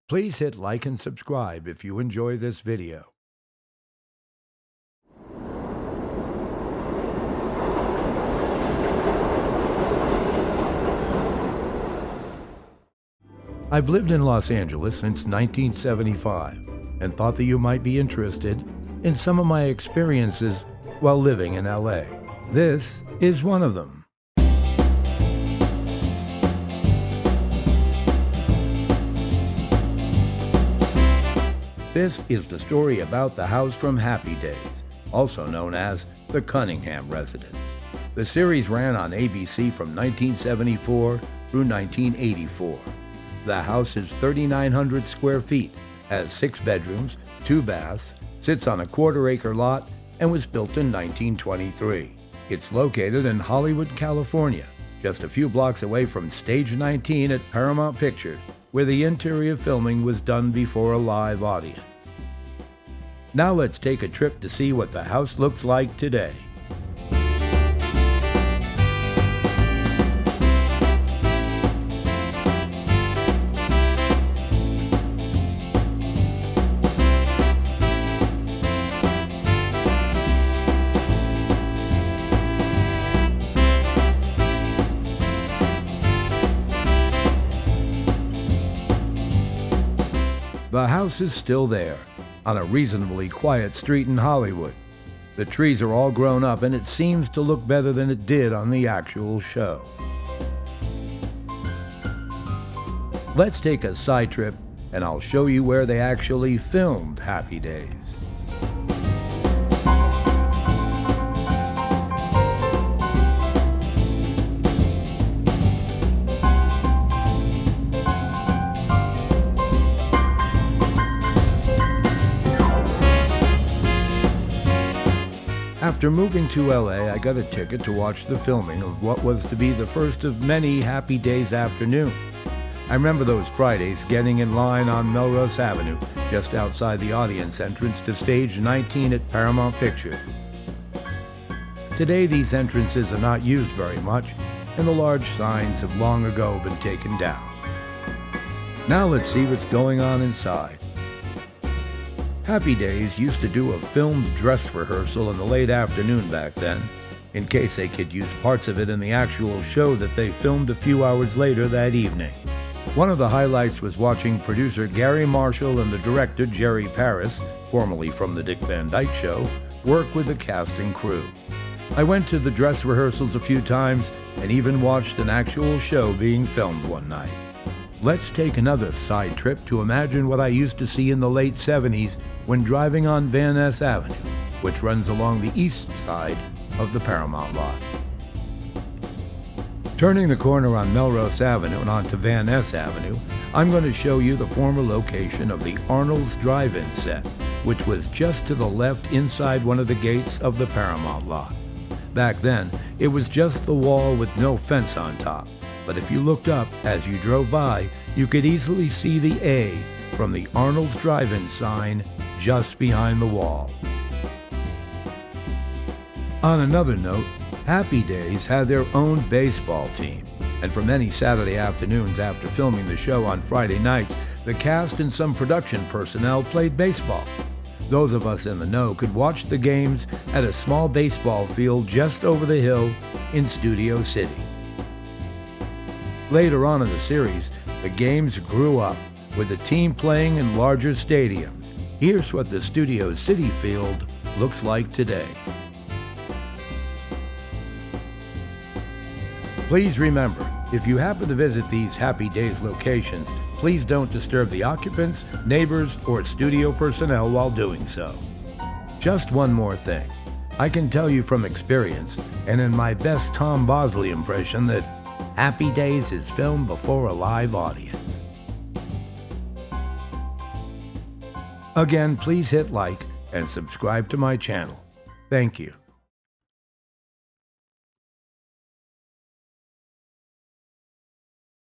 Please hit like and subscribe if you enjoy this video. I've lived in Los Angeles since 1975 and thought that you might be interested in some of my experiences while living in LA. This is one of them. This is the story about the house from Happy Days, also known as the Cunningham residence. The series ran on ABC from 1974 through 1984. The house is 3,900 square feet, has 6 bedrooms, 2 baths, sits on a quarter-acre lot, and was built in 1923. It's located in Hollywood, California, just a few blocks away from Stage 19 at Paramount Pictures, where the interior filming was done before a live audience. Now let's take a trip to see what the house looks like today. The house is still there, on a reasonably quiet street in Hollywood. The trees are all grown up and it seems to look better than it did on the actual show. Let's take a side trip and I'll show you where they actually filmed Happy Days. After moving to LA, I got a ticket to watch the filming of what was to be the first of many Happy Days afternoons. I remember those Fridays getting in line on Melrose Avenue, just outside the audience entrance to Stage 19 at Paramount Pictures. Today, these entrances are not used very much, and the large signs have long ago been taken down. Now let's see what's going on inside. Happy Days used to do a filmed dress rehearsal in the late afternoon back then, in case they could use parts of it in the actual show that they filmed a few hours later that evening. One of the highlights was watching producer Gary Marshall and the director Jerry Paris, formerly from The Dick Van Dyke Show, work with the cast and crew. I went to the dress rehearsals a few times and even watched an actual show being filmed one night. Let's take another side trip to imagine what I used to see in the late 70s when driving on Van Ness Avenue, which runs along the east side of the Paramount lot. Turning the corner on Melrose Avenue and onto Van Ness Avenue, I'm going to show you the former location of the ARNOLDS drive-in set, which was just to the left inside one of the gates of the Paramount lot. Back then, it was just the wall with no fence on top, but if you looked up as you drove by, you could easily see the A from the ARNOLDS drive-in sign just behind the wall. On another note, Happy Days had their own baseball team, and for many Saturday afternoons after filming the show on Friday nights, the cast and some production personnel played baseball. Those of us in the know could watch the games at a small baseball field just over the hill in Studio City. Later on in the series, the games grew up, with the team playing in larger stadiums. Here's what the Studio City field looks like today. Please remember, if you happen to visit these Happy Days locations, please don't disturb the occupants, neighbors, or studio personnel while doing so. Just one more thing. I can tell you from experience, and in my best Tom Bosley impression, that Happy Days is filmed before a live audience. Again, please hit like and subscribe to my channel. Thank you.